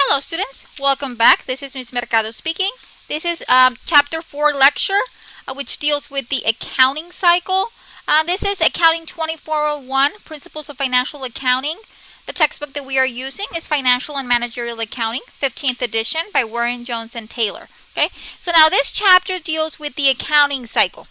Hello students, welcome back. This is Ms. Mercado speaking. This is chapter 4 lecture which deals with the accounting cycle. This is Accounting 2401, Principles of Financial Accounting. The textbook that we are using is Financial and Managerial Accounting, 15th edition by Warren, Jones, and Taylor. Okay, so now this chapter deals with the accounting cycle.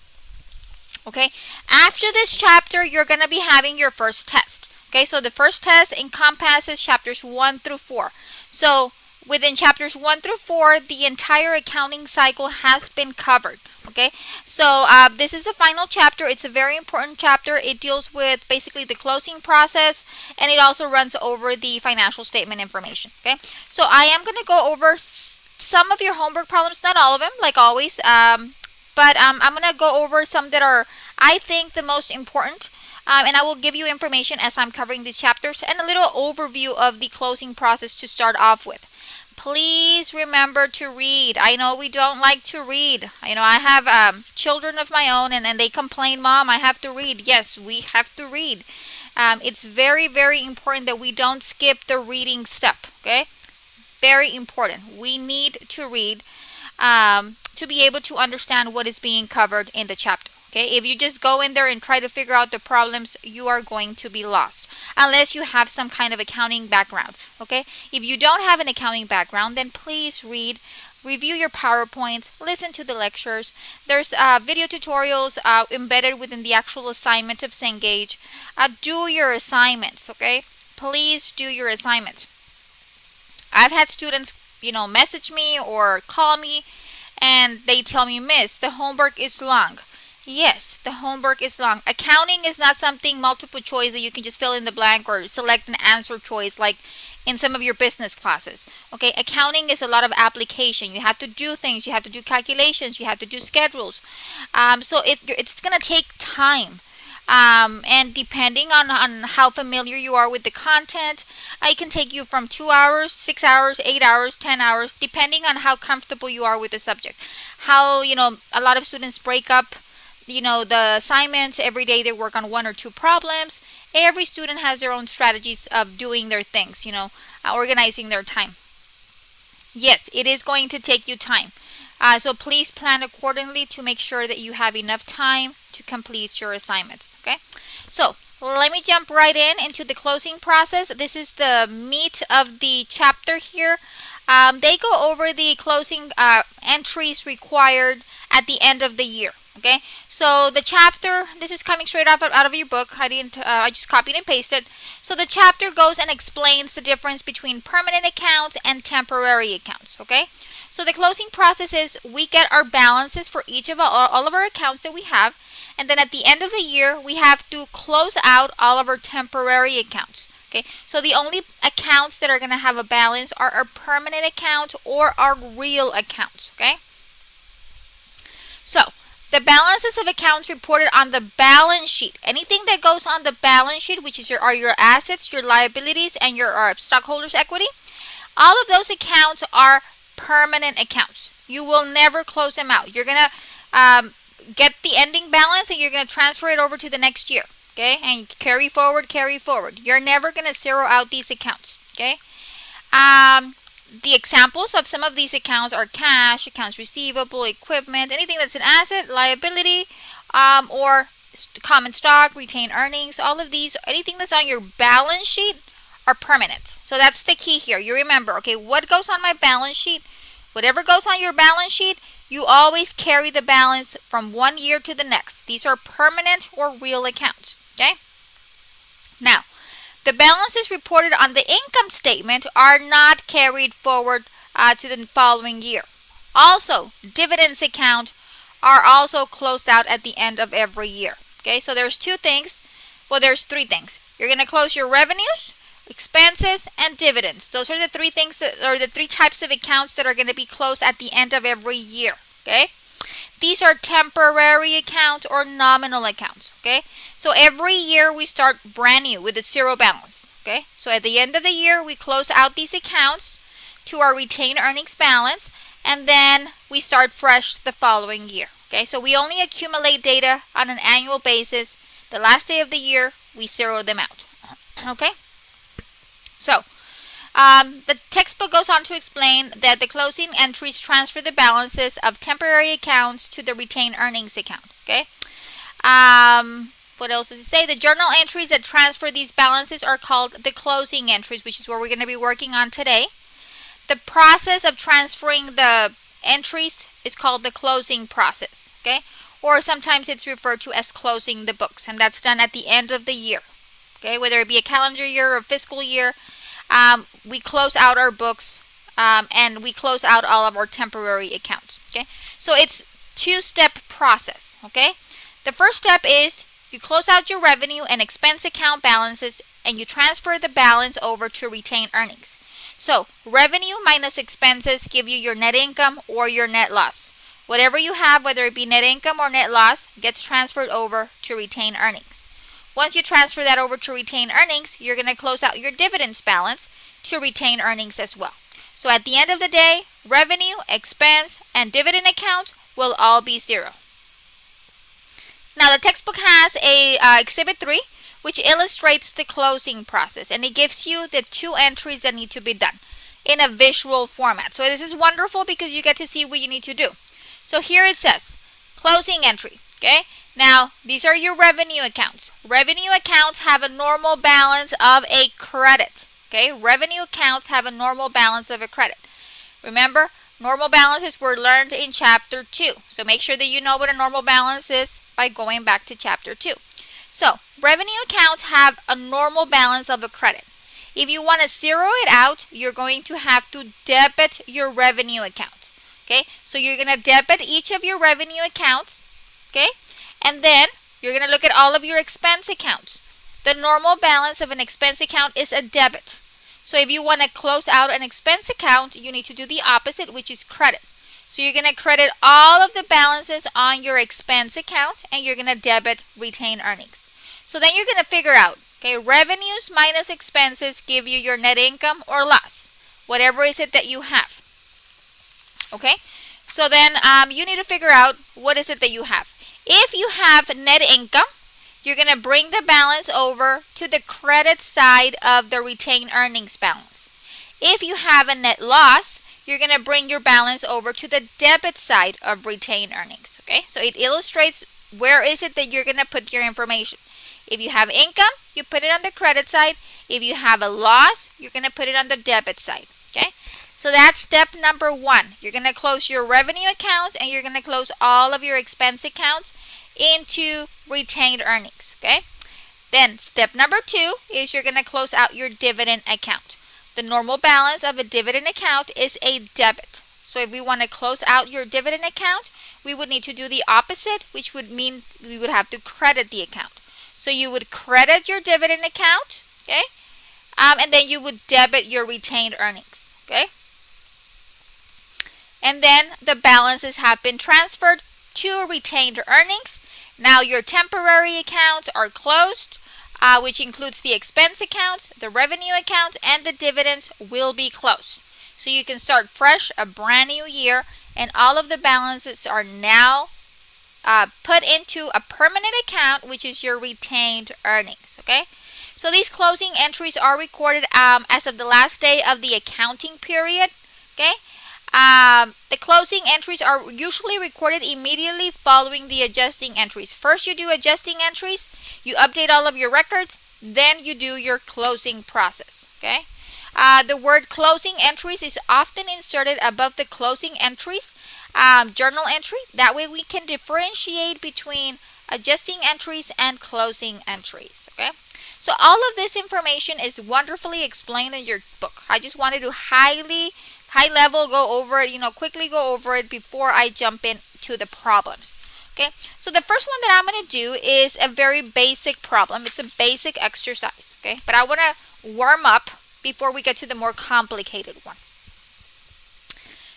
Okay, after this chapter, you're going to be having your first test. Okay, so the first test encompasses chapters 1 through 4. So within chapters 1 through 4, the entire accounting cycle has been covered. Okay, so this is the final chapter. It's a very important chapter. It deals with basically the closing process, and it also runs over the financial statement information. Okay, so I am going to go over some of your homework problems, not all of them, like always. But I'm going to go over some that are, I think, the most important. And I will give you information as I'm covering these chapters and a little overview of the closing process to start off with. Please remember to read. I know we don't like to read. I have children of my own and they complain, Mom, I have to read. Yes, we have to read. It's very, very important that we don't skip the reading step. Okay? Very important. We need to read to be able to understand what is being covered in the chapter. Okay, if you just go in there and try to figure out the problems, you are going to be lost unless you have some kind of accounting background. Okay, if you don't have an accounting background, then please read, review your PowerPoints, listen to the lectures. There's video tutorials embedded within the actual assignment of Cengage. Do your assignments. Okay, please do your assignment. I've had students, message me or call me, and they tell me, Miss, the homework is long. Yes, the homework is long. Accounting is not something multiple choice that you can just fill in the blank or select an answer choice like in some of your business classes. Okay, accounting is a lot of application. You have to do things. You have to do calculations. You have to do schedules. So it's going to take time. And depending on how familiar you are with the content, it can take you from 2 hours, 6 hours, 8 hours, 10 hours, depending on how comfortable you are with the subject. How, a lot of students break up the assignments. Every day they work on 1 or 2 problems. Every student has their own strategies of doing their things, organizing their time. Yes, it is going to take you time. So please plan accordingly to make sure that you have enough time to complete your assignments. Okay, so let me jump right into the closing process. This is the meat of the chapter here. They go over the closing entries required at the end of the year. Okay, so the chapter, this is coming straight out of your book. I just copied and pasted. So the chapter goes and explains the difference between permanent accounts and temporary accounts. Okay, so the closing process is we get our balances for each of all of our accounts that we have, and then at the end of the year we have to close out all of our temporary accounts. Okay, so the only accounts that are going to have a balance are our permanent accounts or our real accounts. Okay, so the balances of accounts reported on the balance sheet. Anything that goes on the balance sheet, which are your assets, your liabilities, and your stockholders' equity, all of those accounts are permanent accounts. You will never close them out. You're going to get the ending balance and you're going to transfer it over to the next year. Okay, and carry forward, carry forward. You're never going to zero out these accounts. Okay. The examples of some of these accounts are cash, accounts receivable, equipment, anything that's an asset, liability, or common stock, retained earnings. All of these, anything that's on your balance sheet are permanent. So that's the key here. You remember, okay, what goes on my balance sheet? Whatever goes on your balance sheet, you always carry the balance from one year to the next. These are permanent or real accounts. Okay? Now, the balances reported on the income statement are not carried forward to the following year. Also, dividends account are also closed out at the end of every year. Okay, so there's 2 things. Well, there's 3 things. You're going to close your revenues, expenses, and dividends. Those are the 3 things that are the 3 types of accounts that are going to be closed at the end of every year. Okay, these are temporary accounts or nominal accounts. Okay, so every year we start brand new with a 0 balance. Okay, so at the end of the year we close out these accounts to our retained earnings balance, and then we start fresh the following year. Okay, so we only accumulate data on an annual basis. The last day of the year we zero them out. Okay, so The textbook goes on to explain that the closing entries transfer the balances of temporary accounts to the retained earnings account. Okay. What else does it say? The journal entries that transfer these balances are called the closing entries, which is what we're going to be working on today. The process of transferring the entries is called the closing process. Okay. Or sometimes it's referred to as closing the books, and that's done at the end of the year. Okay. Whether it be a calendar year or fiscal year. We close out our books and we close out all of our temporary accounts. Okay, so it's two-step process. Okay, the first step is you close out your revenue and expense account balances and you transfer the balance over to retained earnings. So revenue minus expenses give you your net income or your net loss. Whatever you have, whether it be net income or net loss, gets transferred over to retained earnings. Once you transfer that over to retained earnings, you're going to close out your dividends balance to retained earnings as well. So at the end of the day, revenue, expense, and dividend accounts will all be zero. Now the textbook has a Exhibit 3, which illustrates the closing process, and it gives you the two entries that need to be done in a visual format. So this is wonderful because you get to see what you need to do. So here it says, closing entry. Okay. Now, these are your revenue accounts. Revenue accounts have a normal balance of a credit. Okay, revenue accounts have a normal balance of a credit. Remember, normal balances were learned in Chapter 2. So make sure that you know what a normal balance is by going back to Chapter 2. So, revenue accounts have a normal balance of a credit. If you want to zero it out, you're going to have to debit your revenue account. Okay, so you're going to debit each of your revenue accounts. Okay. And then you're going to look at all of your expense accounts. The normal balance of an expense account is a debit. So if you want to close out an expense account, you need to do the opposite, which is credit. So you're going to credit all of the balances on your expense account and you're going to debit retained earnings. So then you're going to figure out, okay, revenues minus expenses give you your net income or loss, whatever is it that you have. Okay, so then you need to figure out what is it that you have. If you have net income, you're going to bring the balance over to the credit side of the retained earnings balance. If you have a net loss, you're going to bring your balance over to the debit side of retained earnings. Okay, so it illustrates where is it that you're going to put your information. If you have income, you put it on the credit side. If you have a loss, you're going to put it on the debit side. Okay, so that's step number 1. You're going to close your revenue accounts and you're going to close all of your expense accounts into retained earnings. Okay, then step number 2 is you're going to close out your dividend account. The normal balance of a dividend account is a debit. So if we want to close out your dividend account, we would need to do the opposite, which would mean we would have to credit the account. So you would credit your dividend account, okay, and then you would debit your retained earnings. Okay, and then the balances have been transferred to retained earnings. Now your temporary accounts are closed, which includes the expense account, the revenue account, and the dividends will be closed. So you can start fresh, a brand new year, and all of the balances are now put into a permanent account, which is your retained earnings. Okay, so these closing entries are recorded as of the last day of the accounting period. Okay, the closing entries are usually recorded immediately following the adjusting entries. First you do adjusting entries, you update all of your records, then you do your closing process. Okay, the word closing entries is often inserted above the closing entries journal entry. That way we can differentiate between adjusting entries and closing entries. Okay, so all of this information is wonderfully explained in your book. I just wanted to high level go over it, quickly go over it before I jump into the problems. Okay, so the first one that I'm going to do is a very basic problem. It's a basic exercise. Okay, but I want to warm up before we get to the more complicated one.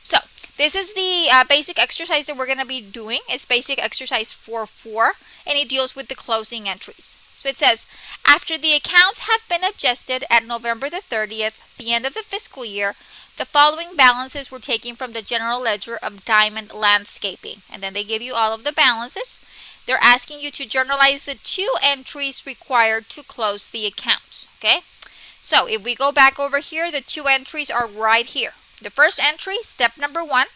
So this is the basic exercise that we're going to be doing. It's basic exercise 4.4, and it deals with the closing entries. So it says, after the accounts have been adjusted at November the 30th, the end of the fiscal year, the following balances were taken from the general ledger of Diamond Landscaping. And then they give you all of the balances. They're asking you to journalize the 2 entries required to close the accounts. Okay, So if we go back over here, the two entries are right here. The first entry, step number 1,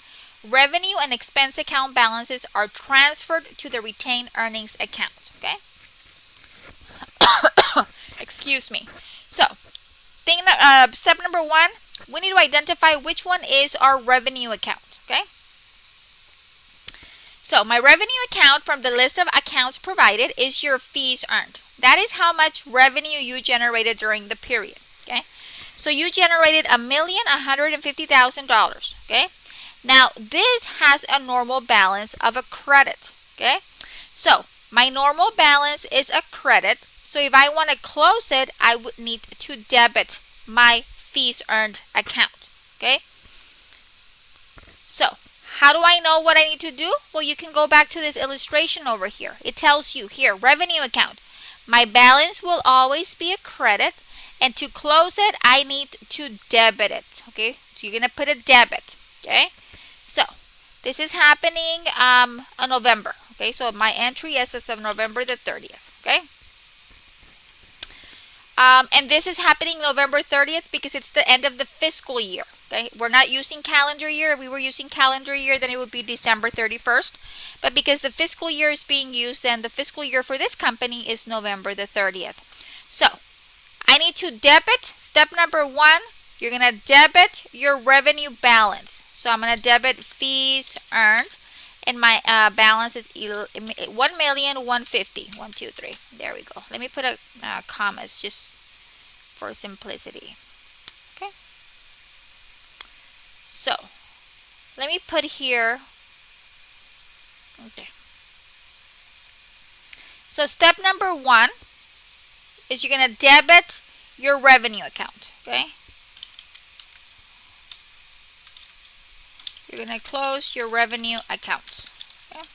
revenue and expense account balances are transferred to the retained earnings account. Okay. Excuse me. So step number 1, we need to identify which one is our revenue account. Okay. So my revenue account from the list of accounts provided is your fees earned. That is how much revenue you generated during the period. Okay. So you generated $1,150,000. Okay. Now this has a normal balance of a credit. Okay. So my normal balance is a credit. So if I want to close it, I would need to debit my fees earned account. Okay. So how do I know what I need to do? Well, you can go back to this illustration over here. It tells you here, revenue account. My balance will always be a credit, and to close it, I need to debit it. Okay, so you're going to put a debit. Okay, so this is happening in November. Okay, so my entry is as of November the 30th. Okay. And this is happening November 30th because it's the end of the fiscal year. Okay, we're not using calendar year. If we were using calendar year, then it would be December 31st. But because the fiscal year is being used, then the fiscal year for this company is November the 30th. So I need to debit. Step number 1, you're going to debit your revenue balance. So I'm going to debit fees earned, and my balance is $1,150,000. 1, 2, 3. There we go. Let me put a commas just for simplicity. Okay. So let me put here. Okay. So step number 1 is you're going to debit your revenue account. Okay. You're going to close your revenue account. Okay.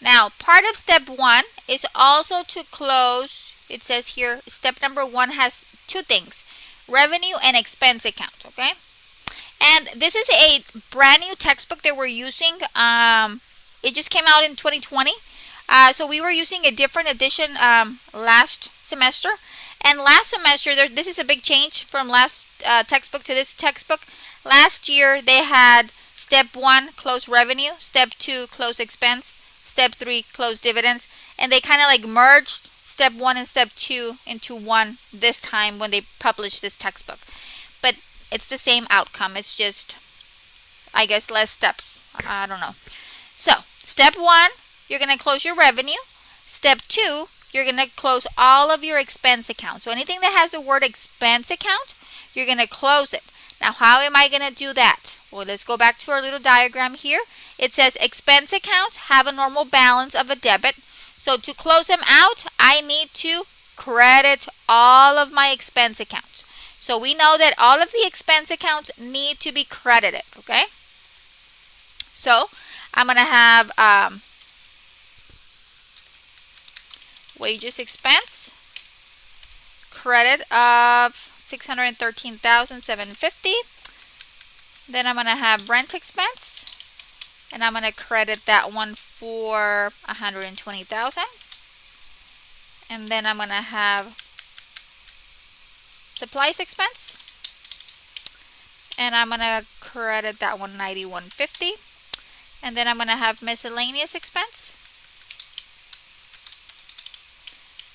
Now, part of step 1 is also to close, it says here, step number 1 has two things, revenue and expense account. Okay. And this is a brand new textbook that we're using. It just came out in 2020. So we were using a different edition last semester. And last semester, this is a big change from last textbook to this textbook. Last year, they had step 1, close revenue. Step 2, close expense. Step 3, close dividends. And they kind of like merged step 1 and step 2 into one this time when they published this textbook. But it's the same outcome. It's just, I guess, less steps. I don't know. So, step 1, you're going to close your revenue. Step 2, you're going to close all of your expense accounts. So, anything that has the word expense account, you're going to close it. Now, how am I going to do that? Well, let's go back to our little diagram here. It says expense accounts have a normal balance of a debit. So, to close them out, I need to credit all of my expense accounts. So we know that all of the expense accounts need to be credited, okay? So I'm going to have wages expense, credit of $613,750. Then I'm going to have rent expense, and I'm going to credit that one for $120,000. And then I'm going to have supplies expense, and I'm going to credit that one $91.50. And then I'm going to have miscellaneous expense,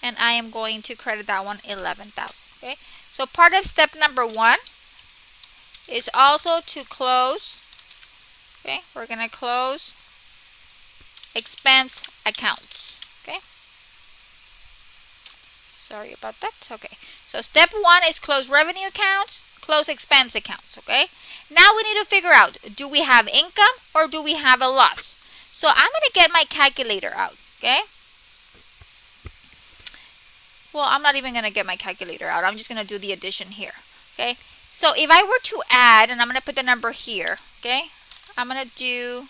and I am going to credit that one $11,000. Okay, so part of step number 1 is also to close. Okay, we're going to close expense accounts. Okay, sorry about that. Okay, so step 1 is close revenue accounts, close expense accounts. Okay, now we need to figure out, do we have income or do we have a loss? So I'm going to get my calculator out. Okay, well, I'm not even going to get my calculator out. I'm just going to do the addition here. Okay, so if I were to add, and I'm going to put the number here. Okay, I'm going to do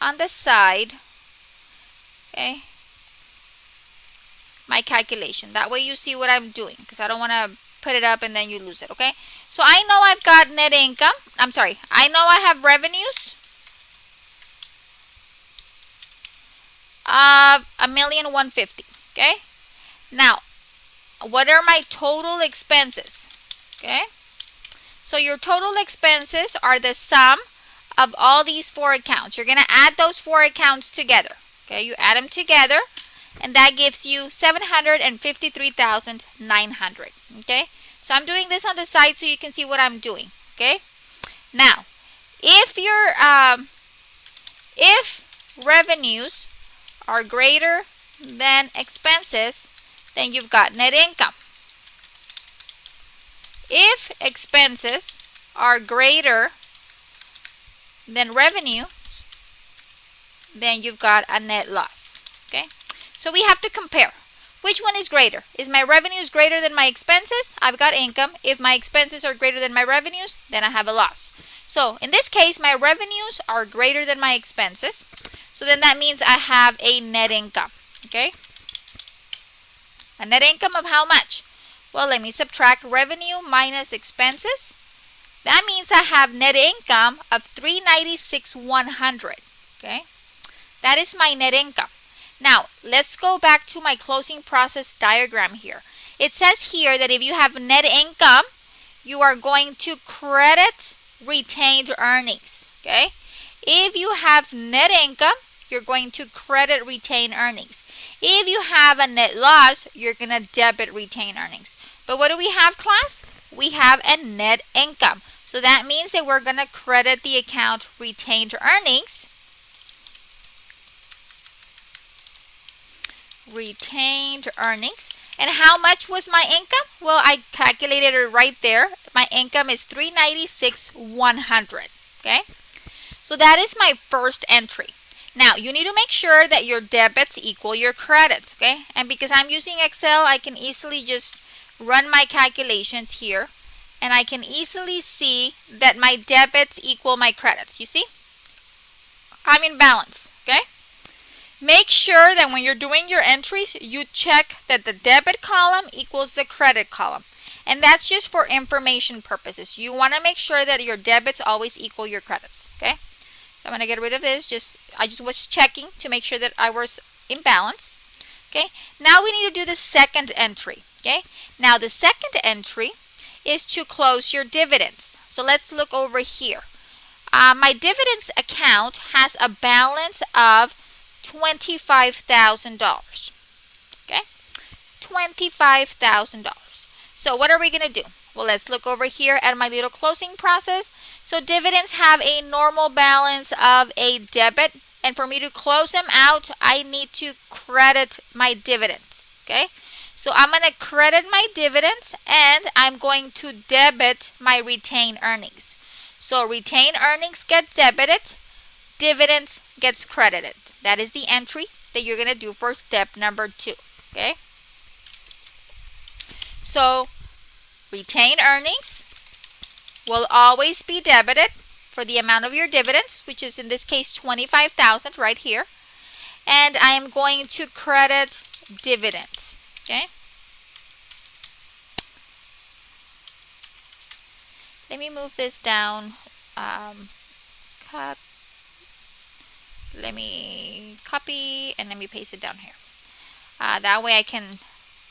on the side, okay, my calculation. That way you see what I'm doing, because I don't want to put it up and then you lose it. Okay, so I know I've got net income. I know I have revenues of $1,150,000. Okay, now what are my total expenses? Okay, so your total expenses are the sum of all these four accounts. You're going to add those four accounts together. Okay, you add them together, and that gives you 753,900. Okay, so I'm doing this on the side so you can see what I'm doing. Okay, now if revenues are greater than expenses, then you've got net income. If expenses are greater than revenue, then you've got a net loss. Okay, so we have to compare. Which one is greater? Is my revenues greater than my expenses? I've got income. If my expenses are greater than my revenues, then I have a loss. So in this case, my revenues are greater than my expenses. So then that means I have a net income. Okay, a net income of how much? Well, let me subtract revenue minus expenses. That means I have net income of 396,100. Okay, that is my net income. Now, let's go back to my closing process diagram here. It says here that if you have net income, you are going to credit retained earnings. Okay, if you have net income, you're going to credit retained earnings. If you have a net loss, you're going to debit retained earnings. But what do we have, class? We have a net income. So that means that we're going to credit the account retained earnings. Retained earnings. And how much was my income? Well, I calculated it right there. My income is 396,100. Okay, so that is my first entry. Now you need to make sure that your debits equal your credits. Okay, and because I'm using Excel, I can easily just run my calculations here, and I can easily see that my debits equal my credits. You see, I'm in balance. Okay, make sure that when you're doing your entries, you check that the debit column equals the credit column. And that's just for information purposes. You want to make sure that your debits always equal your credits. Okay, so I'm going to get rid of this. I just was checking to make sure that I was in balance. Okay, now we need to do the second entry. Okay, now the second entry is to close your dividends. So let's look over here. My dividends account has a balance of $25,000. Okay, $25,000. So what are we going to do? Well, let's look over here at my little closing process. So dividends have a normal balance of a debit, and for me to close them out, I need to credit my dividends. Okay, so I'm going to credit my dividends, and I'm going to debit my retained earnings. So retained earnings get debited, dividends gets credited. That is the entry that you're going to do for step number 2. Okay, so retained earnings will always be debited for the amount of your dividends, which is in this case 25,000 right here, and I am going to credit dividends. Okay, let me move this down. Cut. Let me copy and let me paste it down here. That way I can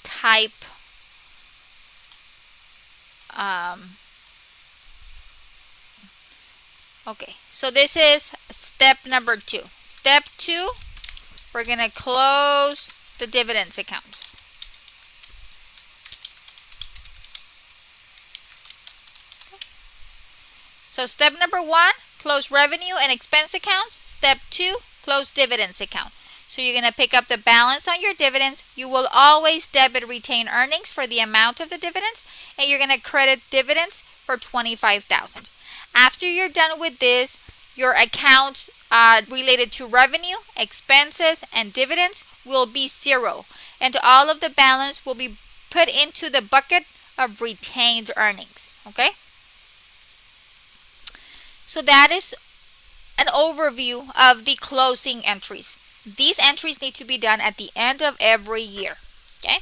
type okay, so this is step number 2. Step 2, we're going to close the dividends account. So step number 1, close revenue and expense accounts. Step 2, close dividends account. So you're going to pick up the balance on your dividends. You will always debit retained earnings for the amount of the dividends, and you're going to credit dividends for 25,000. After you're done with this, your accounts related to revenue, expenses, and dividends will be 0, and all of the balance will be put into the bucket of retained earnings. Okay? So that is an overview of the closing entries. These entries need to be done at the end of every year. Okay?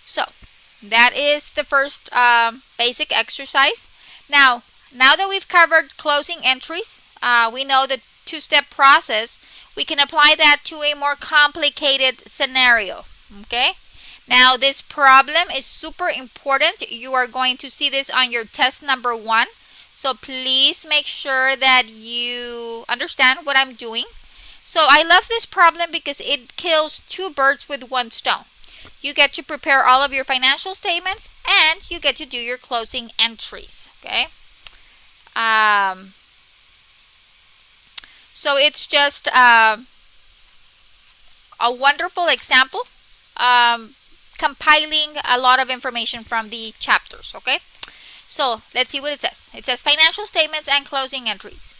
So that is the first basic exercise. Now that we've covered closing entries, we know the two-step process, we can apply that to a more complicated scenario. Okay? Now, this problem is super important. You are going to see this on your test number 1. So please make sure that you understand what I'm doing. So I love this problem because it kills 2 birds with 1 stone. You get to prepare all of your financial statements and you get to do your closing entries. Okay? So it's just a wonderful example, compiling a lot of information from the chapters. Okay? So let's see what it says. It says financial statements and closing entries.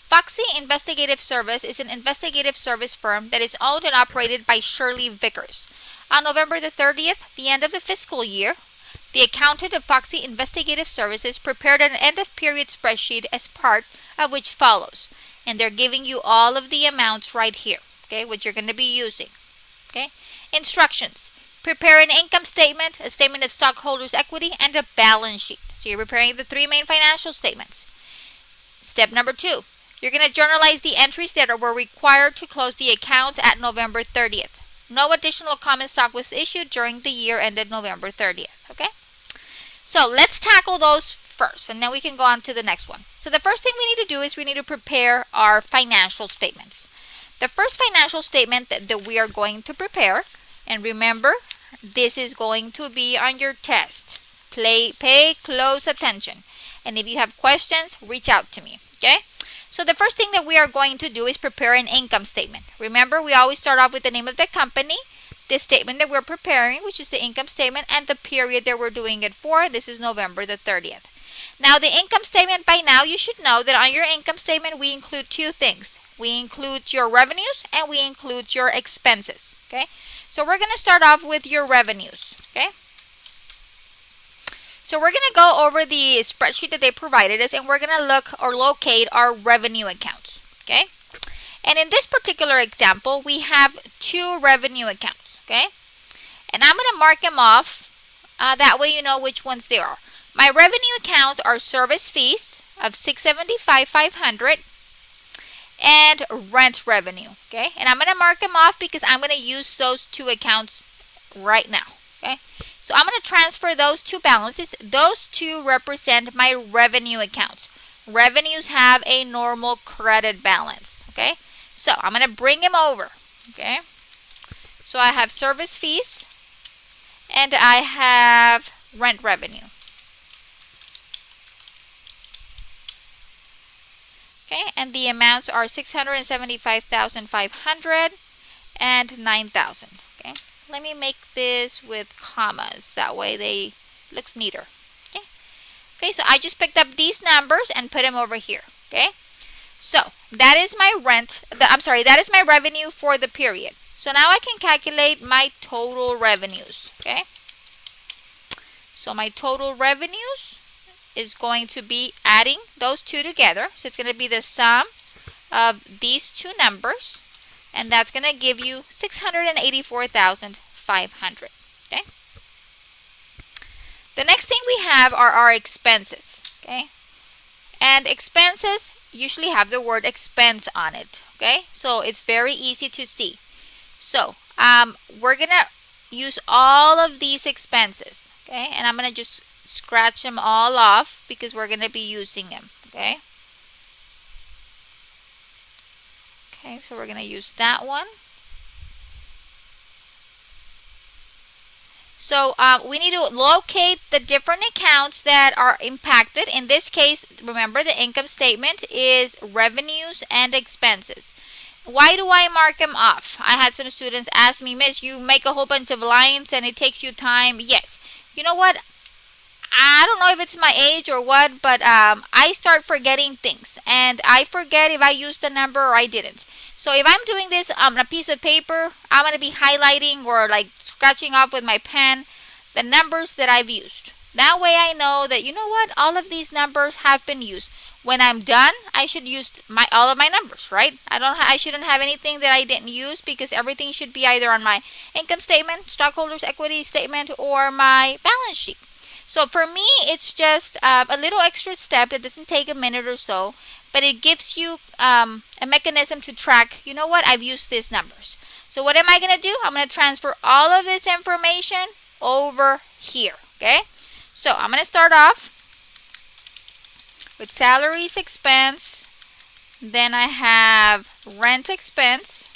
Foxy Investigative Service is an investigative service firm that is owned and operated by Shirley Vickers. On November the 30th, the end of the fiscal year, the accountant of Foxy Investigative Services prepared an end-of-period spreadsheet as part of which follows. And they're giving you all of the amounts right here, okay, which you're going to be using. Okay. Instructions. Prepare an income statement, a statement of stockholders' equity, and a balance sheet. So you're preparing the 3 main financial statements. Step number 2. You're going to journalize the entries that were required to close the accounts at November 30th. No additional common stock was issued during the year ended November 30th. Okay? So let's tackle those first, and then we can go on to the next one. So the first thing we need to do is we need to prepare our financial statements. The first financial statement that we are going to prepare, and remember, this is going to be on your test. Pay close attention. And if you have questions, reach out to me. Okay? So the first thing that we are going to do is prepare an income statement. Remember, we always start off with the name of the company, the statement that we're preparing, which is the income statement, and the period that we're doing it for. This is November the 30th. Now, the income statement, by now, you should know that on your income statement, we include 2 things. We include your revenues and we include your expenses. Okay? So we're going to start off with your revenues. Okay? So we're going to go over the spreadsheet that they provided us, and we're going to look or locate our revenue accounts. Okay? And in this particular example, we have 2 revenue accounts. Okay? And I'm going to mark them off. That way you know which ones they are. My revenue accounts are service fees of $675,500 and rent revenue. Okay? And I'm going to mark them off because I'm going to use those 2 accounts right now. Okay? So I'm going to transfer those 2 balances. Those 2 represent my revenue accounts. Revenues have a normal credit balance. Okay? So I'm going to bring them over. Okay? So I have service fees and I have rent revenue. Okay? And the amounts are $675,500 and $9,000. Okay? Let me make this with commas. That way they looks neater. Okay? Okay, so I just picked up these numbers and put them over here. Okay? So that is my that is my revenue for the period. So now I can calculate my total revenues. Okay? So my total revenues is going to be adding those 2 together. So it's going to be the sum of these 2 numbers. And that's going to give you $684,500. Okay? The next thing we have are our expenses. Okay? And expenses usually have the word expense on it. Okay? So it's very easy to see. So we're going to use all of these expenses. Okay? And I'm going to just scratch them all off because we're going to be using them. Okay? Okay, so we're going to use that one. So we need to locate the different accounts that are impacted. In this case, remember the income statement is revenues and expenses. Why do I mark them off? I had some students ask me, Miss, you make a whole bunch of lines and it takes you time. Yes. You know what? I don't know if it's my age or what, but I start forgetting things. And I forget if I used the number or I didn't. So if I'm doing this on a piece of paper, I'm going to be highlighting or like scratching off with my pen the numbers that I've used. That way I know that, you know what, all of these numbers have been used. When I'm done, I should use all of my numbers, right? I shouldn't have anything that I didn't use because everything should be either on my income statement, stockholders equity statement, or my balance sheet. So for me, it's just a little extra step that doesn't take a minute or so. but it gives you a mechanism to track, you know what, I've used these numbers. So what am I going to do? I'm going to transfer all of this information over here, okay? So I'm going to start off with salaries expense, then I have rent expense,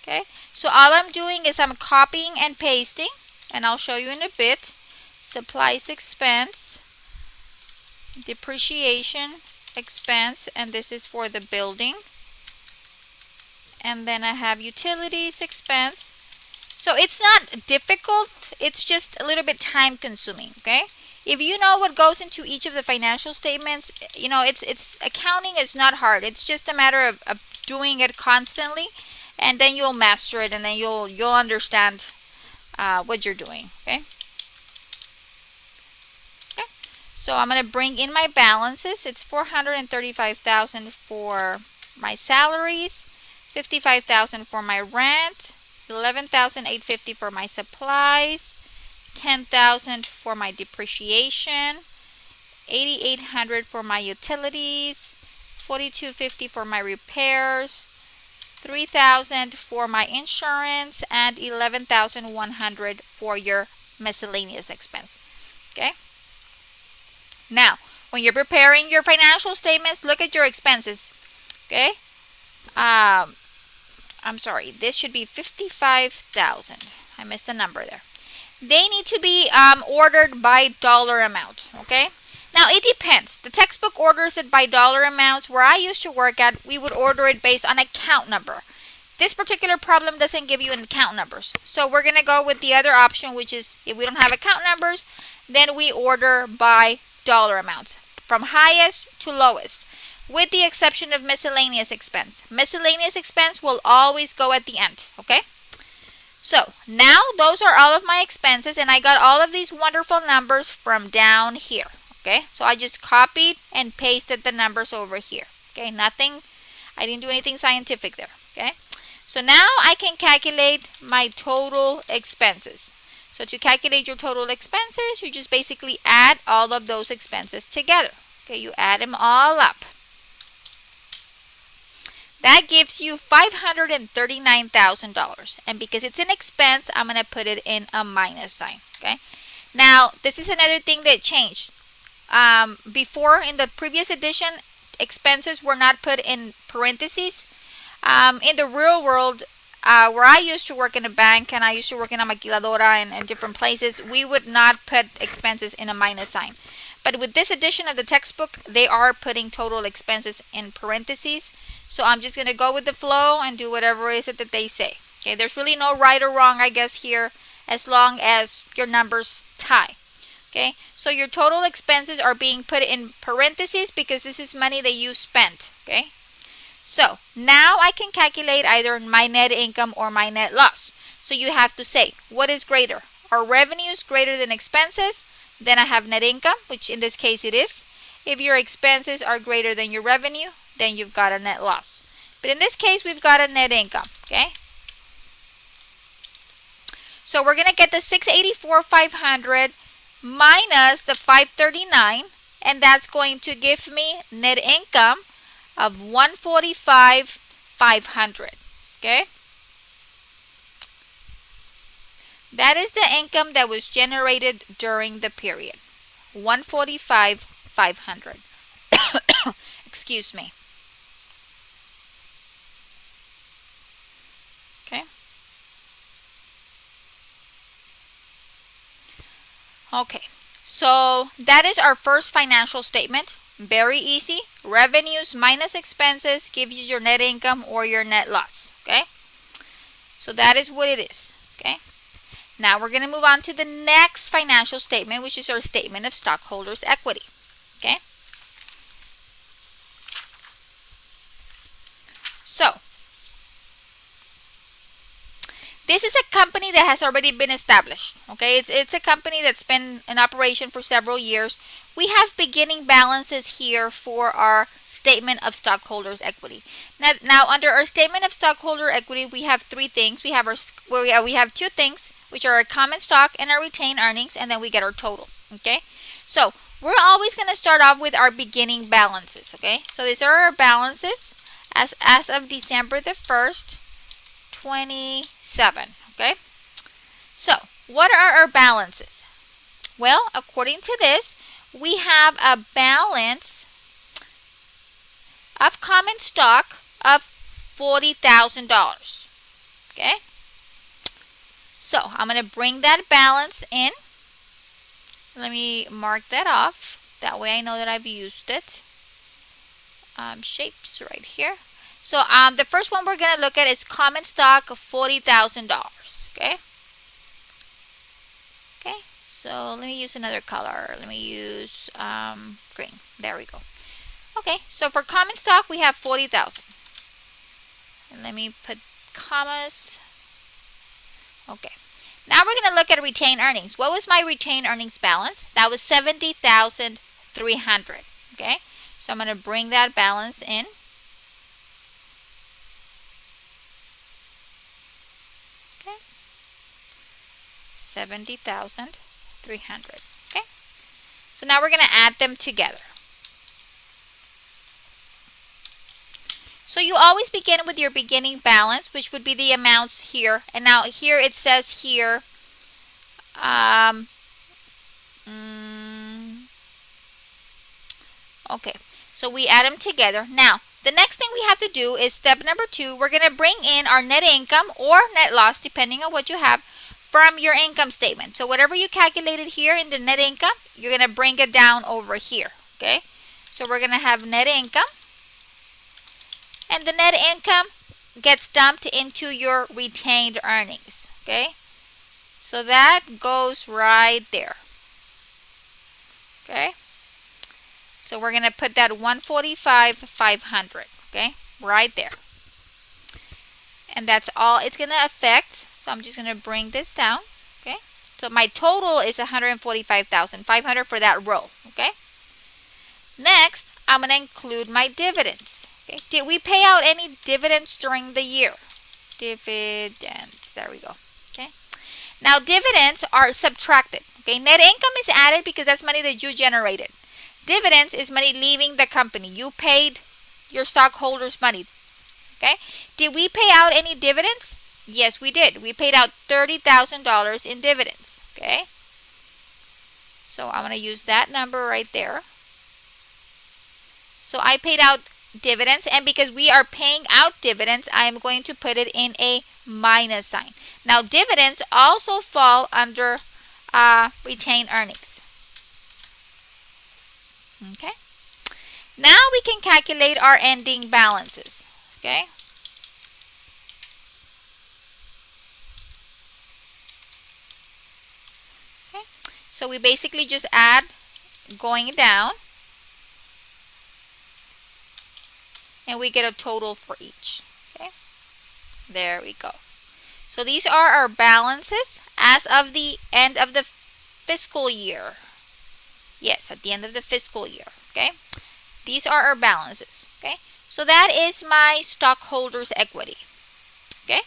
okay? So all I'm doing is I'm copying and pasting, and I'll show you in a bit. Supplies expense, depreciation expense, and this is for the building. And then I have utilities expense. So it's not difficult, it's just a little bit time consuming, okay? If you know what goes into each of the financial statements, you know, it's accounting is not hard. It's just a matter of doing it constantly, and then you'll master it, and then you'll understand what you're doing, okay? Okay. So I'm going to bring in my balances. It's $435,000 for my salaries, $55,000 for my rent, $11,850 for my supplies, $10,000 for my depreciation, $8,800 for my utilities, $4,250 for my repairs, $3,000 for my insurance, and $11,100 for your miscellaneous expense. Okay. Now, when you're preparing your financial statements, look at your expenses. Okay. I'm sorry. This should be 55,000. I missed a number there. They need to be ordered by dollar amount, okay? Now, it depends. The textbook orders it by dollar amounts. Where I used to work at, we would order it based on account number. This particular problem doesn't give you an account numbers. So we're going to go with the other option, which is if we don't have account numbers, then we order by dollar amounts, from highest to lowest, with the exception of miscellaneous expense. Miscellaneous expense will always go at the end, okay? So now those are all of my expenses, and I got all of these wonderful numbers from down here, okay? So I just copied and pasted the numbers over here, okay? I didn't do anything scientific there, okay? So now I can calculate my total expenses. So to calculate your total expenses, you just basically add all of those expenses together, okay? You add them all up. That gives you $539,000. And because it's an expense, I'm going to put it in a minus sign. Okay. Now, this is another thing that changed. Before, in the previous edition, expenses were not put in parentheses. In the real world, where I used to work in a bank and I used to work in a maquiladora and different places, we would not put expenses in a minus sign. But with this edition of the textbook, they are putting total expenses in parentheses. So I'm just going to go with the flow and do whatever is it that they say. Okay, there's really no right or wrong, I guess, here, as long as your numbers tie. Okay, so your total expenses are being put in parentheses because this is money that you spent. Okay, so now I can calculate either my net income or my net loss. So you have to say, what is greater? Are revenues greater than expenses? Then I have net income, which in this case it is. If your expenses are greater than your revenue, then you've got a net loss. But in this case, we've got a net income, okay? So we're going to get the $684,500 minus the $539, and that's going to give me net income of $145,500, okay? That is the income that was generated during the period, $145,500. Excuse me. Okay. Okay. So that is our first financial statement. Very easy. Revenues minus expenses give you your net income or your net loss. Okay. So that is what it is. Okay. Now we're going to move on to the next financial statement, which is our statement of stockholders' equity. Okay. So, this is a company that has already been established. Okay, it's a company that's been in operation for several years. We have beginning balances here for our statement of stockholders' equity. Now under our statement of stockholder equity, we have three things. We have two things, which are our common stock and our retained earnings, and then we get our total. Okay, so we're always going to start off with our beginning balances, okay? So these are our balances as of December the 1st, 27, okay? So what are our balances? Well, according to this, we have a balance of common stock of $40,000, okay? So I'm going to bring that balance in. Let me mark that off. That way I know that I've used it. Shapes right here. So the first one we're going to look at is common stock of $40,000. Okay. Okay. So let me use another color. Let me use green. There we go. Okay. So for common stock we have 40,000. And let me put commas. Okay. Now we're going to look at retained earnings. What was my retained earnings balance? That was $70,300. Okay. So I'm going to bring that balance in. Okay. 70,300. Okay. So now we're going to add them together. So you always begin with your beginning balance, which would be the amounts here. And now here it says here, okay, so we add them together. Now, the next thing we have to do is step number 2. We're going to bring in our net income or net loss, depending on what you have, from your income statement. So whatever you calculated here in the net income, you're going to bring it down over here, okay? So we're going to have net income. And the net income gets dumped into your retained earnings, okay? So that goes right there, okay? So we're going to put that 145,500, okay? Right there. And that's all it's going to affect. So I'm just going to bring this down, okay? So my total is 145,500 for that row, okay? Next, I'm going to include my dividends. Okay. Did we pay out any dividends during the year? Dividends. There we go. Okay. Now dividends are subtracted. Okay. Net income is added because that's money that you generated. Dividends is money leaving the company. You paid your stockholders money. Okay. Did we pay out any dividends? Yes, we did. We paid out $30,000 in dividends. Okay. So I'm going to use that number right there. So I paid out dividends, and because we are paying out dividends, I am going to put it in a minus sign. Now dividends also fall under retained earnings. Okay. Now we can calculate our ending balances. Okay. Okay. So we basically just add going down. And we get a total for each. Okay, there we go. So these are our balances as of the end of the fiscal year. Yes, at the end of the fiscal year. Okay, these are our balances. Okay, so that is my stockholders equity. Okay,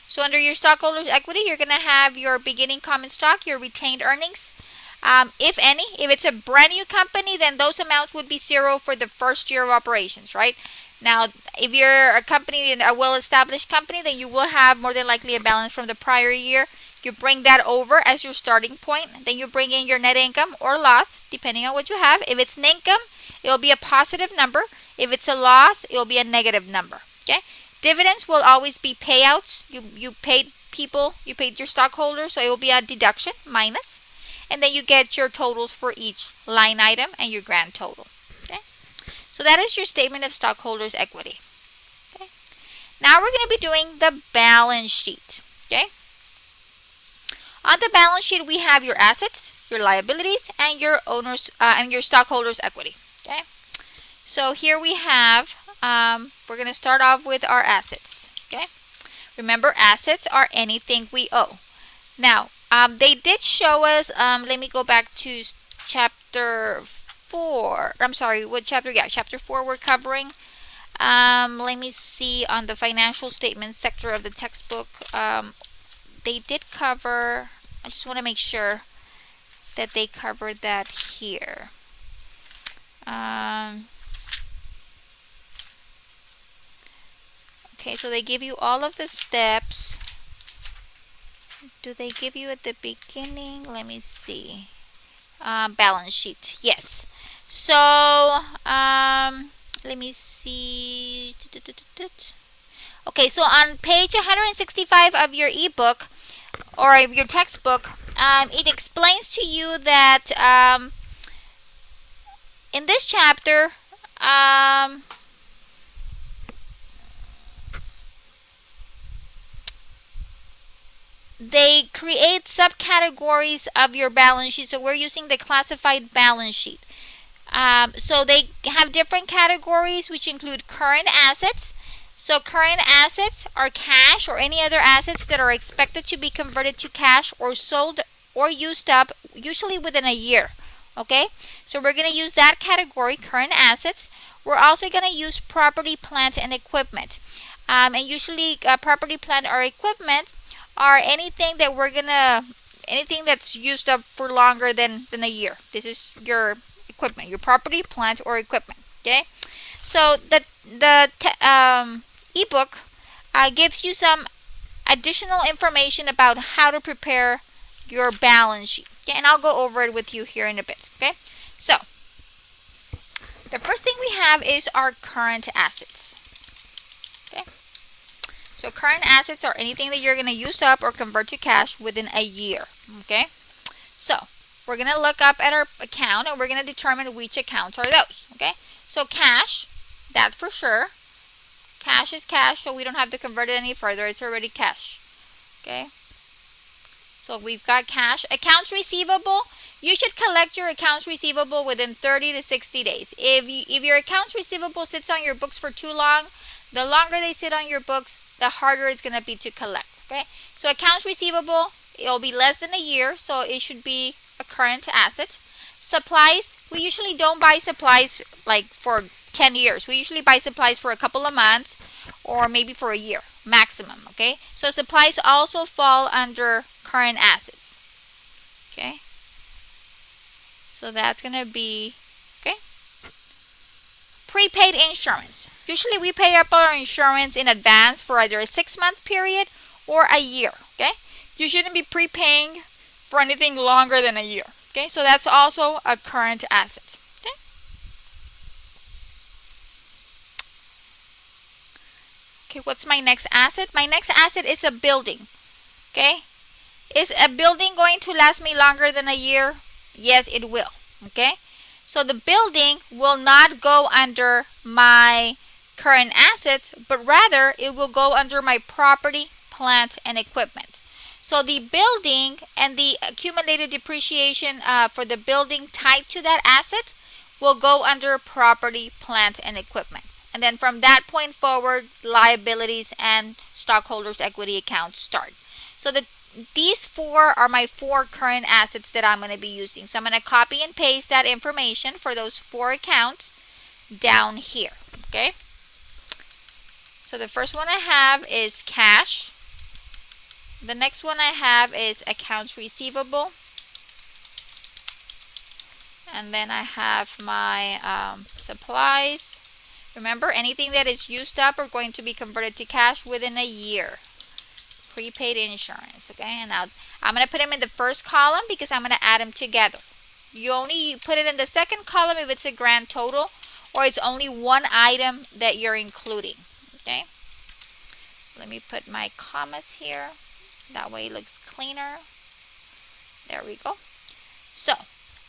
so under your stockholders equity, you're going to have your beginning common stock, your retained earnings. If any, if it's a brand new company, then those amounts would be 0 for the first year of operations, right? Now, if you're a company, a well-established company, then you will have more than likely a balance from the prior year. You bring that over as your starting point. Then you bring in your net income or loss, depending on what you have. If it's an income, it will be a positive number. If it's a loss, it will be a negative number. Okay. Dividends will always be payouts. You paid people, you paid your stockholders, so it will be a deduction minus. And then you get your totals for each line item and your grand total. Okay, so that is your statement of stockholders' equity. Okay, now we're going to be doing the balance sheet. Okay, on the balance sheet we have your assets, your liabilities, and your owners and your stockholders' equity. Okay, so here we have. We're going to start off with our assets. Okay, remember assets are anything we owe. Now. They did show us, let me go back to chapter 4. I'm sorry, what chapter? Yeah, chapter 4 we're covering. Let me see on the financial statements sector of the textbook. They did cover, I just want to make sure. that they covered that here. Okay, so they give you all of the steps. Do they give you at the beginning? Let me see. Balance sheet. Yes. So, let me see. Okay, so on page 165 of your ebook or your textbook, it explains to you that in this chapter, they create subcategories of your balance sheet. So we're using the classified balance sheet. So they have different categories which include current assets. So current assets are cash or any other assets that are expected to be converted to cash or sold or used up, usually within a year. Okay, so we're going to use that category, current assets. We're also going to use property, plant, and equipment. And usually property, plant, or equipment are anything that's used up for longer than a year. This is your equipment, your property, plant, or equipment. Okay, so the ebook gives you some additional information about how to prepare your balance sheet. Okay, and I'll go over it with you here in a bit. Okay, so the first thing we have is our current assets. Okay, so current assets are anything that you're going to use up or convert to cash within a year. Okay, so we're going to look up at our account and we're going to determine which accounts are those. Okay, so cash, that's for sure. Cash is cash, so we don't have to convert it any further. It's already cash. Okay, so we've got cash. Accounts receivable, you should collect your accounts receivable within 30 to 60 days. If your accounts receivable sits on your books for too long, the longer they sit on your books, the harder it's going to be to collect. Okay, so accounts receivable, it'll be less than a year, so it should be a current asset. Supplies, we usually don't buy supplies like for 10 years. We usually buy supplies for a couple of months or maybe for a year maximum. Okay, so supplies also fall under current assets. Okay, so that's going to be, okay, prepaid insurance. Usually we pay up our insurance in advance for either a 6-month period or a year. Okay, you shouldn't be prepaying for anything longer than a year. Okay, so that's also a current asset. Okay, okay, what's my next asset? My next asset is a building. Okay, is a building going to last me longer than a year? Yes, it will. Okay, so the building will not go under my current assets, but rather it will go under my property, plant, and equipment. So the building and the accumulated depreciation for the building tied to that asset will go under property, plant, and equipment. And then from that point forward, liabilities and stockholders equity accounts start. So these four are my 4 current assets that I'm going to be using. So I'm going to copy and paste that information for those 4 accounts down here. Okay, so the first one I have is cash. The next one I have is accounts receivable. And then I have my supplies. Remember, anything that is used up are going to be converted to cash within a year. Prepaid insurance. Okay, and now I'm going to put them in the first column because I'm going to add them together. You only put it in the second column if it's a grand total or it's only one item that you're including. Okay, let me put my commas here. That way it looks cleaner. There we go. So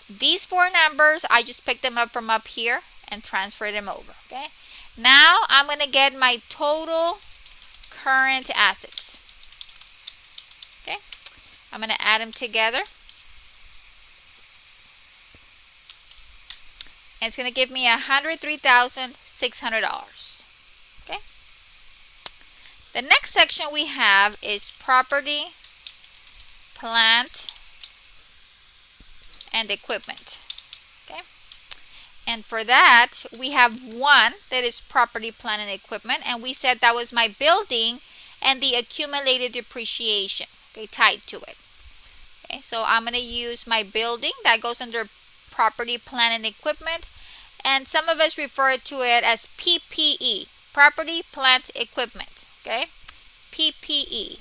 these 4 numbers, I just picked them up from up here and transferred them over. Okay, now I'm going to get my total current assets. Okay, I'm going to add them together. And it's going to give me $103,600. Okay. The next section we have is property, plant, and equipment. Okay. And for that, we have one that is property, plant, and equipment. And we said that was my building and the accumulated depreciation, okay, tied to it. Okay, so I'm going to use my building that goes under property, plant, and equipment. And some of us refer to it as PPE, property, plant, equipment. Okay, PPE.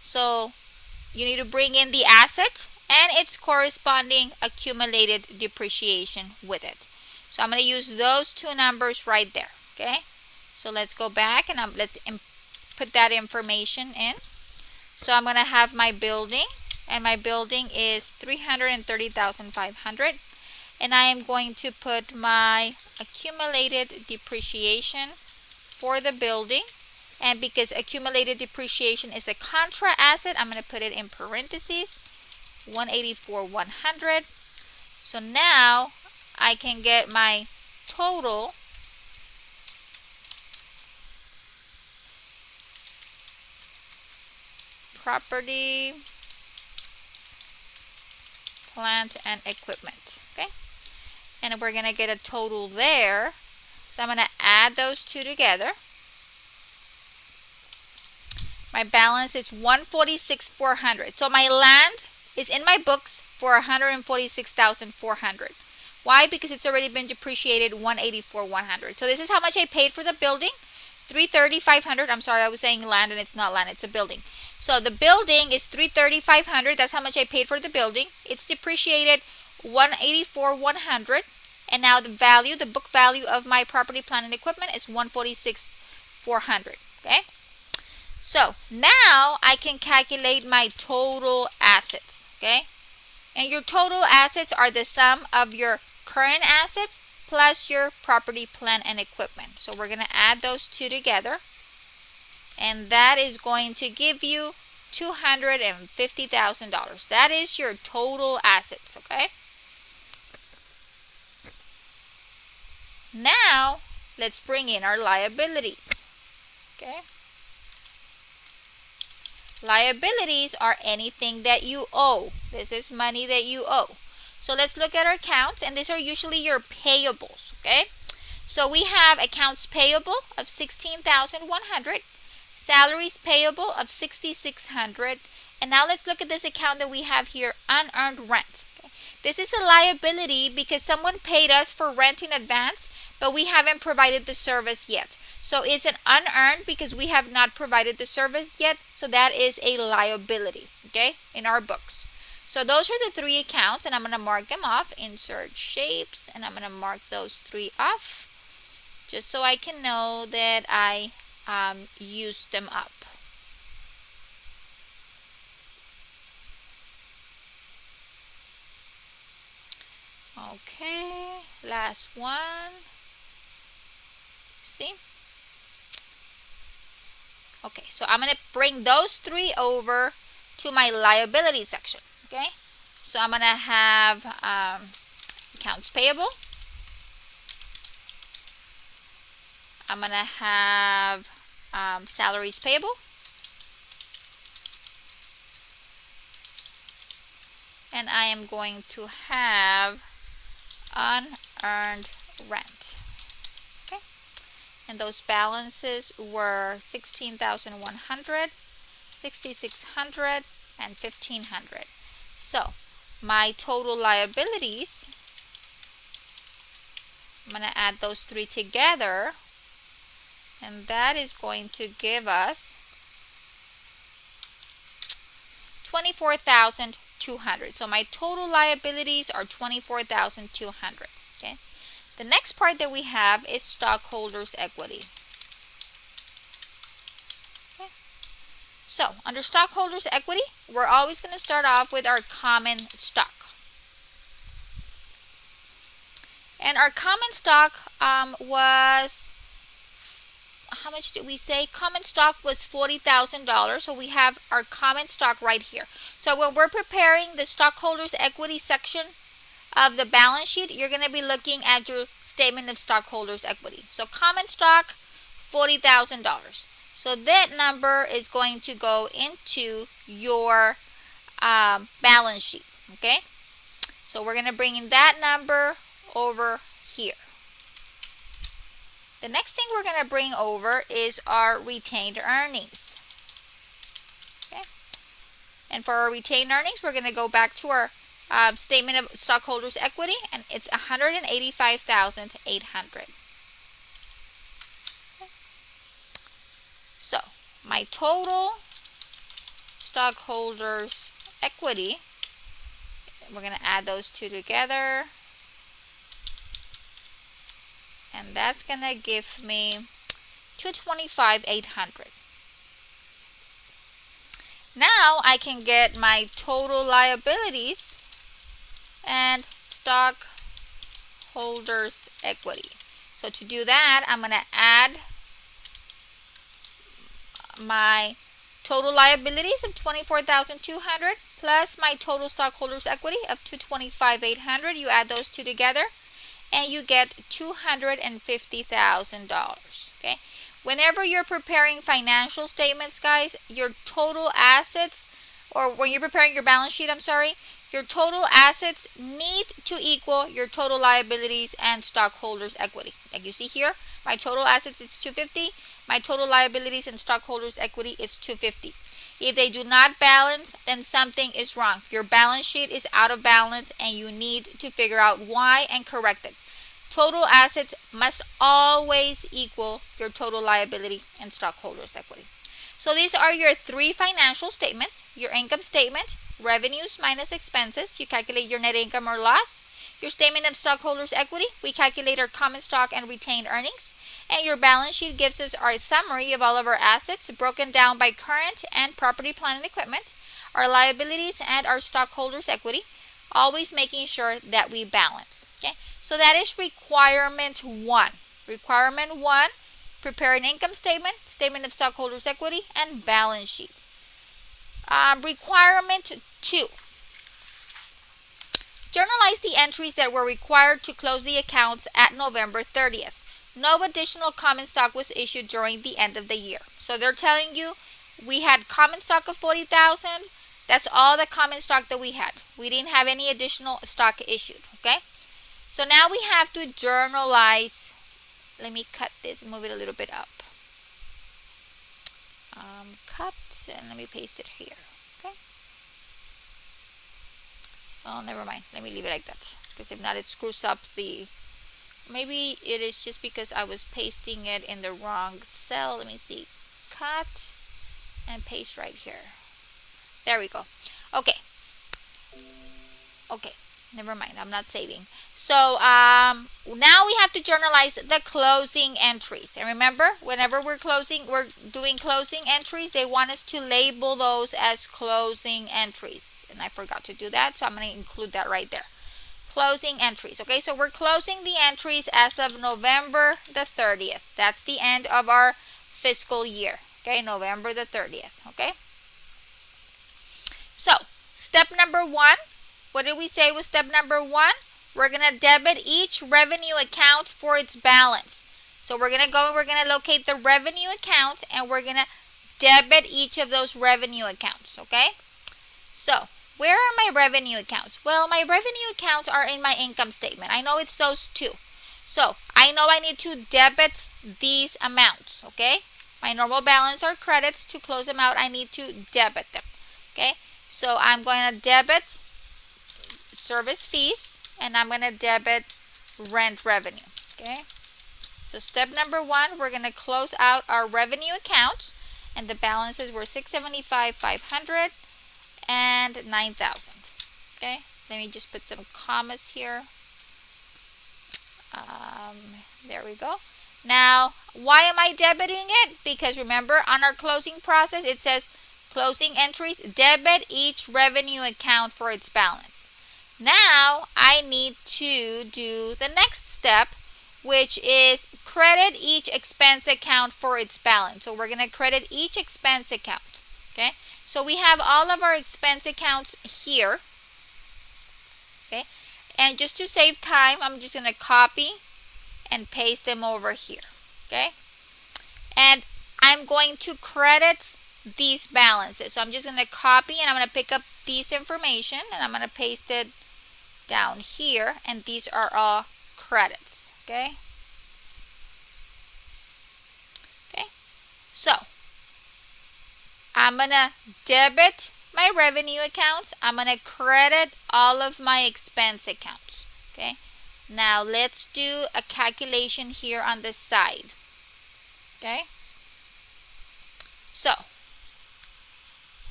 So you need to bring in the asset and its corresponding accumulated depreciation with it. So I'm going to use those two numbers right there. Okay, so let's go back and let's put that information in. So I'm going to have my building, and my building is 330,500, and I am going to put my accumulated depreciation for the building. And because accumulated depreciation is a contra asset, I'm going to put it in parentheses, 184,100. So now I can get my total property, plant, and equipment. Okay, and we're going to get a total there. So I'm going to add those two together. My balance is 146,400. So my land is in my books for 146,400. Why? Because it's already been depreciated 184,100. So this is how much I paid for the building. 330,500. I'm sorry, I was saying land and it's not land, it's a building. So the building is 330,500. That's how much I paid for the building. It's depreciated 184,100. And now the value, the book value of my property, plant, and equipment is 146,400. Okay? So now I can calculate my total assets. Okay? And your total assets are the sum of your current assets plus your property, plant, and equipment. So we're going to add those two together. And that is going to give you $250,000. That is your total assets. Okay? Now, let's bring in our liabilities. Okay? Liabilities are anything that you owe. This is money that you owe. So let's look at our accounts, and these are usually your payables. Okay? So we have accounts payable of 16,100, salaries payable of 6,600, and now let's look at this account that we have here, unearned rent. Okay? This is a liability because someone paid us for rent in advance, but we haven't provided the service yet. So it's an unearned because we have not provided the service yet. So that is a liability, okay, in our books. So those are the three accounts, and I'm going to mark them off. Insert shapes, and I'm going to mark those three off just so I can know that I used them up. Okay, last one. See? Okay, so I'm going to bring those three over to my liability section. Okay, so I'm going to have accounts payable. I'm going to have salaries payable. And I am going to have unearned rent. Okay, and those balances were 16,100, 6,600, and 1,500. So my total liabilities, I'm going to add those three together, and that is going to give us 24,200. So my total liabilities are 24,200. Okay. The next part that we have is stockholders equity. Okay. So under stockholders equity, we're always going to start off with our common stock. And our common stock was, how much did we say? Common stock was $40,000. So we have our common stock right here. So when we're preparing the stockholders equity section of the balance sheet, you're going to be looking at your statement of stockholders equity. So common stock, $40,000. So that number is going to go into your balance sheet. Okay. So we're going to bring in that number over here. The next thing we're going to bring over is our retained earnings. Okay. And for our retained earnings, we're going to go back to our statement of stockholders' equity, and it's $185,800. So my total stockholders' equity, we're going to add those two together, and that's going to give me $225,800. Now I can get my total liabilities and stockholders' equity. So to do that, I'm going to add my total liabilities of $24,200 plus my total stockholders' equity of $225,800. You add those two together, and you get $250,000. Okay. Whenever you're preparing financial statements, guys, your total assets, or when you're preparing your balance sheet, your total assets need to equal your total liabilities and stockholders' equity. Like you see here, my total assets is $250. My total liabilities and stockholders' equity is $250. If they do not balance, then something is wrong. Your balance sheet is out of balance, and you need to figure out why and correct it. Total assets must always equal your total liability and stockholders' equity. So these are your three financial statements. Your income statement, revenues minus expenses. You calculate your net income or loss. Your statement of stockholders' equity, we calculate our common stock and retained earnings. And your balance sheet gives us our summary of all of our assets broken down by current and property, plant, and equipment, our liabilities, and our stockholders' equity, always making sure that we balance. Okay. So that is requirement 1. Requirement 1, prepare an income statement, statement of stockholders' equity, and balance sheet. Requirement 2, journalize the entries that were required to close the accounts at November 30th. No additional common stock was issued during the end of the year. So they're telling you we had common stock of 40,000. That's all the common stock that we had. We didn't have any additional stock issued. Okay. So now we have to journalize. Let me cut this and move it a little bit up. Cut, and let me paste it here. Okay. Oh, never mind. Let me leave it like that, because if not, it screws up the. Maybe it is just because I was pasting it in the wrong cell. Let me see. Cut and paste right here. There we go. Okay. Okay. Never mind, I'm not saving. So now we have to journalize the closing entries. And remember, whenever we're doing closing entries, they want us to label those as closing entries. And I forgot to do that, so I'm going to include that right there. Closing entries. Okay, so we're closing the entries as of November the 30th. That's the end of our fiscal year. Okay, November the 30th. Okay. So, step number 1. What did we say was step number 1? We're going to debit each revenue account for its balance. So we're going to go and we're going to locate the revenue account, and we're going to debit each of those revenue accounts. Okay? So where are my revenue accounts? Well, my revenue accounts are in my income statement. I know it's those two. So I know I need to debit these amounts. Okay? My normal balance or credits. To close them out, I need to debit them. Okay? So I'm going to debit service fees, and I'm going to debit rent revenue. Okay, so step number 1, we're going to close out our revenue accounts, and the balances were $675,500 and $9,000. Okay, let me just put some commas here. There we go. Now, why am I debiting it? Because remember, on our closing process, it says closing entries, debit each revenue account for its balance. Now, I need to do the next step, which is credit each expense account for its balance. So we're going to credit each expense account. Okay, so we have all of our expense accounts here. Okay, and just to save time, I'm just going to copy and paste them over here. Okay, and I'm going to credit these balances. So I'm just going to copy, and I'm going to pick up these information, and I'm going to paste it down here, and these are all credits. Okay, so I'm gonna debit my revenue accounts, I'm going to credit all of my expense accounts. Okay. Now let's do a calculation here on the side. Okay. So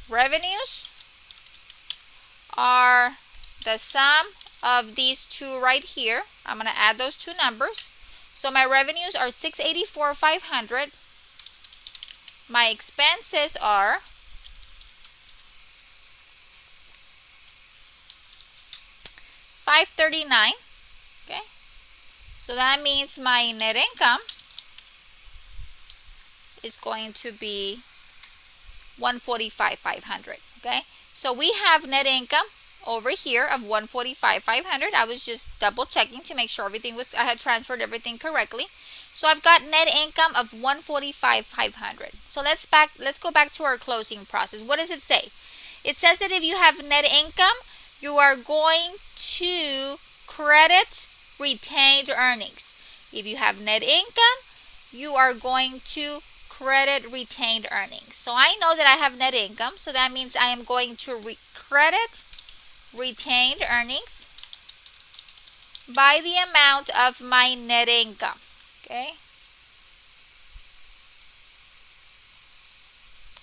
revenues are the sum of these two right here. I'm going to add those two numbers. So my revenues are $684,500. My expenses are $539. Okay. So that means my net income is going to be $145,500. Okay. So we have net income over here of $145,500. I was just double checking to make sure I had transferred everything correctly. So I've got net income of $145,500. So let's go back to our closing process. What does it say? It says that if you have net income, you are going to credit retained earnings. If you have net income, you are going to credit retained earnings. So I know that I have net income, so that means I am going to credit retained earnings by the amount of my net income. Okay.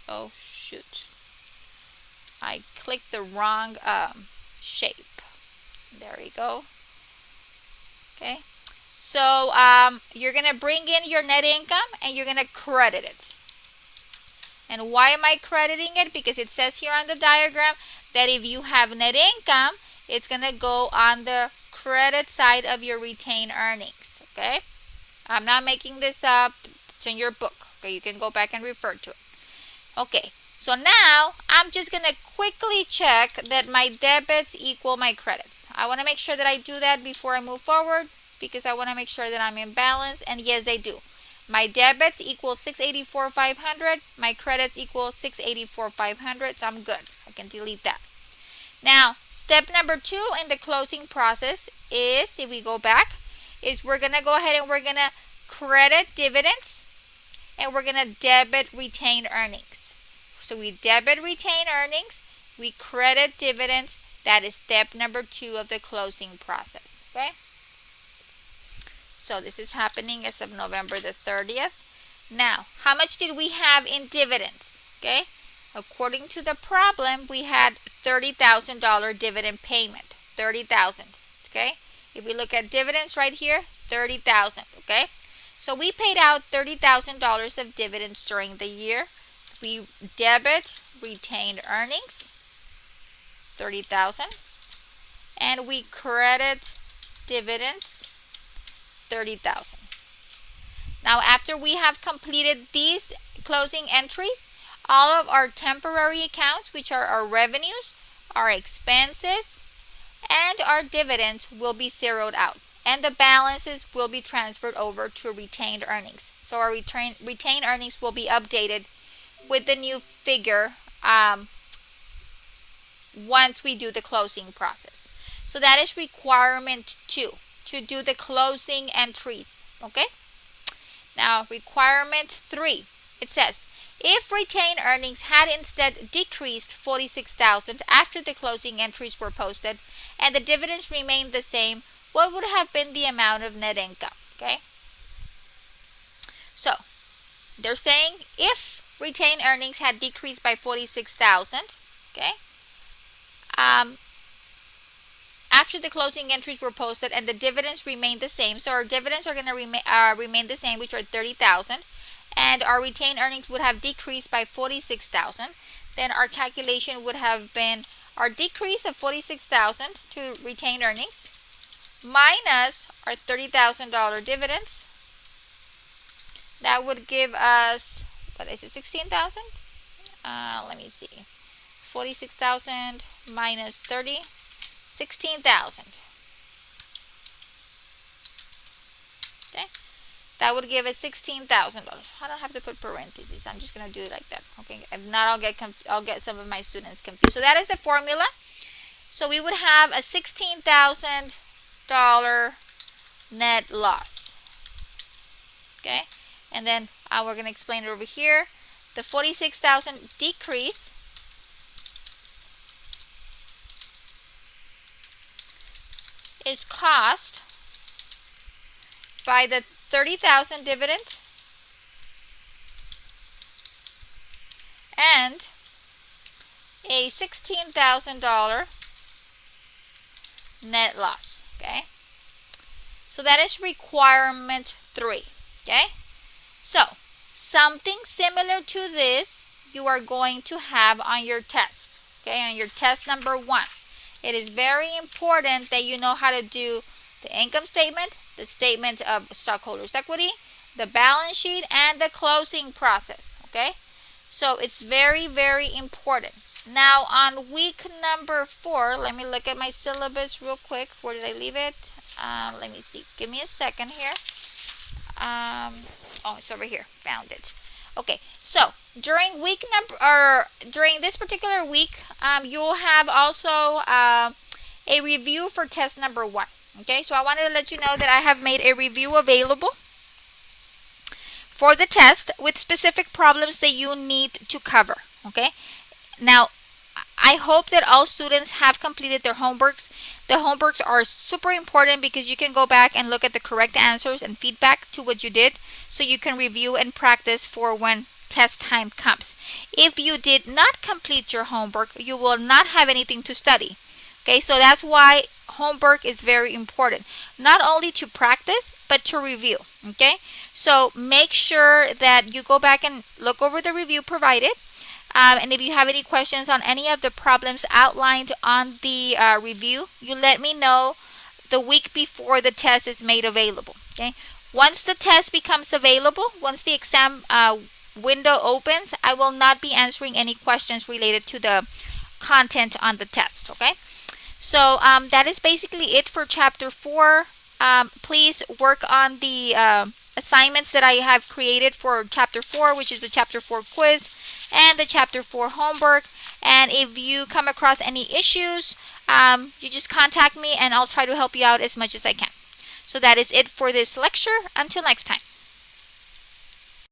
Oh shoot, I clicked the wrong shape. There we go. Okay. So you're gonna bring in your net income and you're gonna credit it. And why am I crediting it? Because it says here on the diagram that if you have net income, it's gonna go on the credit side of your retained earnings. Okay. I'm not making this up. It's in your book. Okay. You can go back and refer to it. Okay. So now I'm just gonna quickly check that my debits equal my credits. I want to make sure that I do that before I move forward, because I want to make sure that I'm in balance, and yes, they do. My debits equal $684,500. My credits equal $684,500, so I'm good. I can delete that. Now, step number 2 in the closing process is, if we go back, is we're going to go ahead and we're going to credit dividends and we're going to debit retained earnings. So we debit retained earnings, we credit dividends. That is step number 2 of the closing process. Okay. So this is happening as of November the 30th. Now, how much did we have in dividends? Okay. According to the problem, we had $30,000 dividend payment. $30,000. Okay. If we look at dividends right here, $30,000. Okay. So we paid out $30,000 of dividends during the year. We debit retained earnings, $30,000, and we credit dividends, $30,000. Now, after we have completed these closing entries, all of our temporary accounts, which are our revenues, our expenses, and our dividends, will be zeroed out, and the balances will be transferred over to retained earnings. So our retained earnings will be updated with the new figure once we do the closing process. So that is requirement 2, to do the closing entries. Okay. Now requirement 3, it says if retained earnings had instead decreased $46,000 after the closing entries were posted and the dividends remained the same, what would have been the amount of net income? Okay. So they're saying if retained earnings had decreased by $46,000, okay, after the closing entries were posted and the dividends remained the same, so our dividends are going to remain the same, which are $30,000, and our retained earnings would have decreased by $46,000, then our calculation would have been our decrease of $46,000 to retained earnings minus our $30,000 dividends. That would give us, what is it, 16,000? Let me see. 46,000 minus 30, 16,000. Okay. That would give us $16,000. I don't have to put parentheses. I'm just going to do it like that. Okay. If not, I'll get some of my students confused. So that is the formula. So we would have a $16,000 net loss. Okay. And then we're going to explain it over here. The $46,000 decrease is caused by the 30,000 dividend and a $16,000 net loss. Okay, so that is requirement 3. Okay, so something similar to this you are going to have on your test. Okay, on your test number 1. It is very important that you know how to do the income statement, the statement of stockholders' equity, the balance sheet, and the closing process. Okay, so it's very, very important. Now on week number 4, let me look at my syllabus real quick. Where did I leave it? Let me see. Give me a second here. Oh, it's over here. Found it. Okay, so during week number, or during this particular week, you'll have also a review for test number 1. Okay, so I wanted to let you know that I have made a review available for the test with specific problems that you need to cover. Okay, now I hope that all students have completed their homeworks. The homeworks are super important because you can go back and look at the correct answers and feedback to what you did, so you can review and practice for when test time comes. If you did not complete your homework, you will not have anything to study. Okay, so that's why homework is very important, not only to practice but to review. Okay, so make sure that you go back and look over the review provided. And if you have any questions on any of the problems outlined on the review, you let me know the week before the test is made available. Okay, once the test becomes available, once the exam window opens, I will not be answering any questions related to the content on the test. Okay, so that is basically it for chapter 4. Please work on the assignments that I have created for chapter 4, which is the chapter 4 quiz and the chapter 4 homework. And if you come across any issues, you just contact me and I'll try to help you out as much as I can. So that is it for this lecture. Until next time.